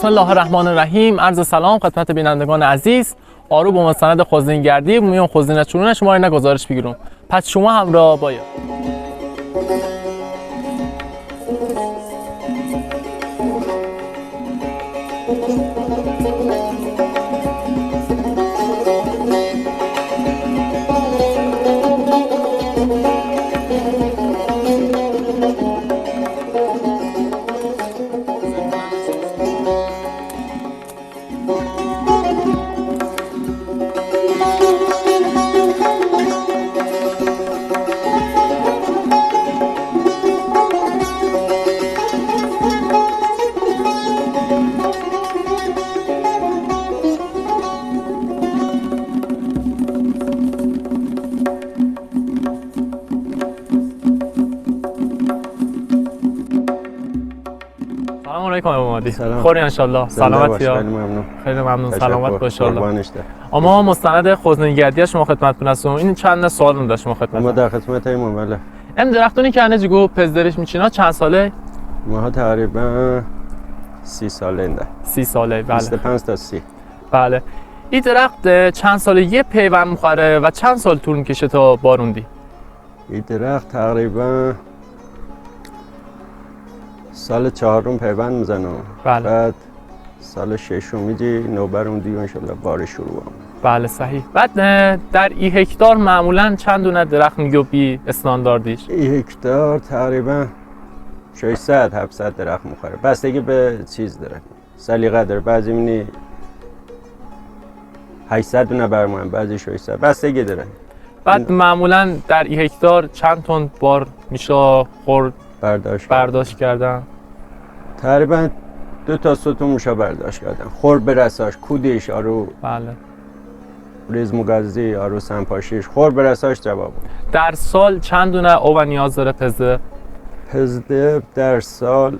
بسم الله الرحمن الرحیم. عرض سلام خدمت بینندگان عزیز. آرو با مستند خزینگردی میون خزینه چرونه شما اینا گزارش بگیرم. پس شما همراه باید. سلام علیکم امامادی. خوری ان شاء الله. سلامتی ها. خیلی ممنون. سلامت باش ان شاء الله. اما مستند خزینگردی شما خدمتتون هستم. این چند سوال داشت شما خدمت. ما در خدمت ایم بله. این درختونی که انجی گو پزدرش میچینا چند ساله؟ ما تقریبا 30 ساله اینده. 30 ساله بله. 25 تا 30. بله. این درخت چند ساله یه پیوند میخوره و چند سال طول میکشه تا باروندی؟ این درخت تقریبا سال 4 پیوند میزنه. بله. بعد سال 6 میجی نوبروندی و ان شاء الله بار شروع هم. بله صحیح. بعد در این هکتار معمولا چند دونه درخت میگو بی استانداردیش؟ این هکتار تقریبا 600 700 درخت میخوره. بستگی به چیز داره. سلیقه داره. بعضی منی 800 دونه برمون، بعضی 600. بستگی داره. بعد معمولا در این هکتار چند تن بار میشه خورد برداشت کردن؟ تقریبا 2 تا 3 تن میشه برداشت کردن. خورد برساش، کودیش، آرو بله. ریزموگازی، آرو سنپاشیش، خورد برساش جواب. در سال چند دونه او نیاز داره پزده؟ پزده در سال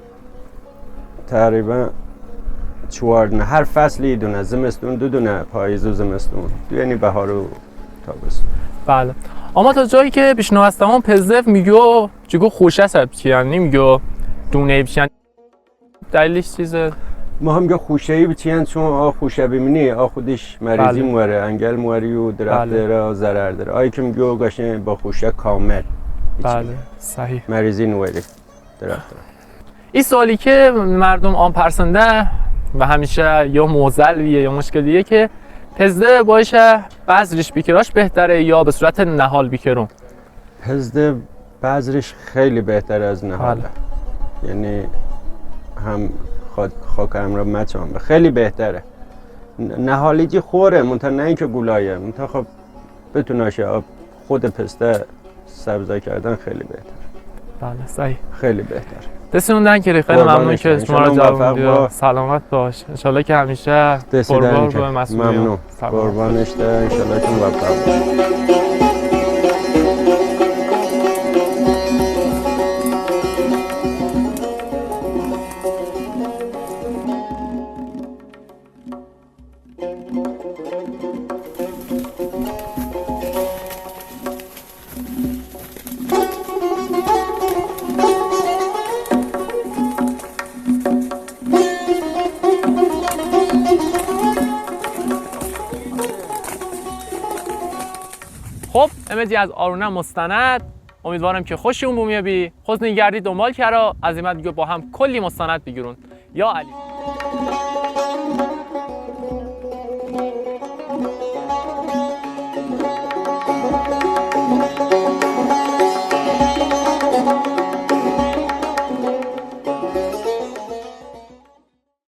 تقریبا 4 دونه. هر فصلی دونه. زمستون 2 دونه، پاییز و زمستون. یعنی بهار و تابستون. بله. اما تا جایی که بشنو هستم پزده میگو چگو خوشه سب چیان نمیگو دونه بشن. دلیلش چیزه؟ ما هم میگه خوشه‌ای بچین چون خوشه ببینی خودش مریضی بله. مواره، انگل مواری و درخت داره ضرر داره. آی که میگه گاشه با خوشه کامل. بله صحیح. مریضی نواری درخت. این سوالی که مردم آن پرسنده و همیشه یا معضلیه یا مشکلیه که پزده باشه بذرش بیکراش بهتره یا به صورت نهال بیکرون؟ پزده بذرش خیلی بهتره از نهال. بله. یعنی هم خاک امرا مچان خیلی بهتره. نهالیجی خوره منتها نه اینکه گولایه، منتها خب بتوناشه خود پسته سبزا کردن خیلی بهتر. بله صحیح. خیلی بهتر. دستموندن که خیلی ممنون که شما را جواب میدید. سلامت باش. ان شاء الله که همیشه قربان به مسئولیت. ممنون. قربانش ده ان شاء الله که موفق باشید. خب امروزی از آرونه مستند امیدوارم که خوشیون بومیابی خزینگردی دنبال کرا عزیمت با هم کلی مستند بگیرون. یا علی.